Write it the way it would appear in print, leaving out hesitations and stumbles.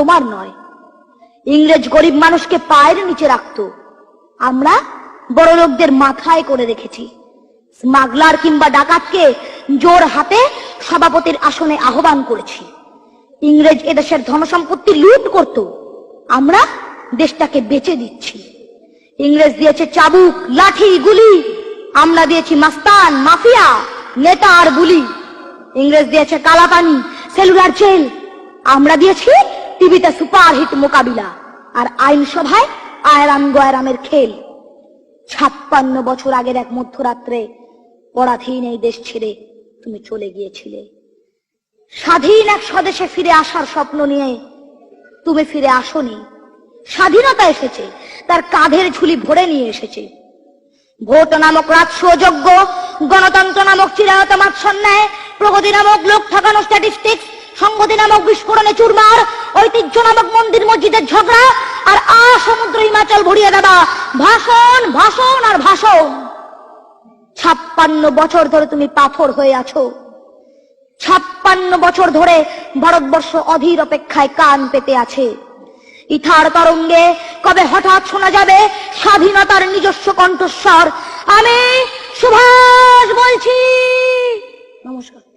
তোমার নয়। ইংরেজ গরিব মানুষকে পায়ের নিচে রাখতো, আমরা বড় লোকদের মাথায় করে রেখেছি। স্মাগলার কিংবা ডাকাতকে জোর হাতে সভাপতির আসনে আহ্বান করেছি। ইংরেজ এদেশের ধনসম্পত্তি লুট করত, আমরা দেশটাকে বেচে দিচ্ছি। ইংরেজ দিয়েছে চাবুক, লাঠি, গুলি, আমরা দিয়েছি মাস্তান, মাফিয়া, নেতা আর বুলি। ইংরেজ দিয়েছে কালাপানি, সেলুলার জেল, আমরা দিয়েছি টিভিতে সুপারহিট মোকাবিলা আর আইনসভায় আয়রান গয়রামের খেল। 56 বছর আগের এক মধ্যরাত্রে পরাধীন এই দেশ ছেড়ে তুমি চলে গিয়েছিলে। স্বাধীন এক স্বদেশে ফিরে আসার স্বপ্ন নিয়ে তুমি ফিরে আসনি। স্বাধীনতা এসেছে, তার কাঁধের ঝুলি ভরে নিয়ে এসেছে। ভোট নামক রাজস্বযোগ্য, গণতন্ত্র নামক চিরায়ত মাৎসন্যায়, প্রগতি নামক লোক ঠকানো স্ট্যাটিস্টিক্স, সংগতি নামক বিস্ফোরণে চুরমার, ঐতিহ্য নামক মন্দির মসজিদের ঝগড়া, আর সমুদ্র হিমাচল ভরিয়ে দেওয়া ভাষণ, ভাষণ আর ভাষণ। 56 বছর ধরে তুমি পাথর হয়ে আছো। 56 বছর ধরে ভারতবর্ষ অধীর অপেক্ষায় কান পেতে আছে। ইথার তরঙ্গে কবে হঠাৎ শোনা যাবে স্বাধীনতার নিজস্ব কণ্ঠস্বর। আমি সুভাষ বলছি। নমস্কার।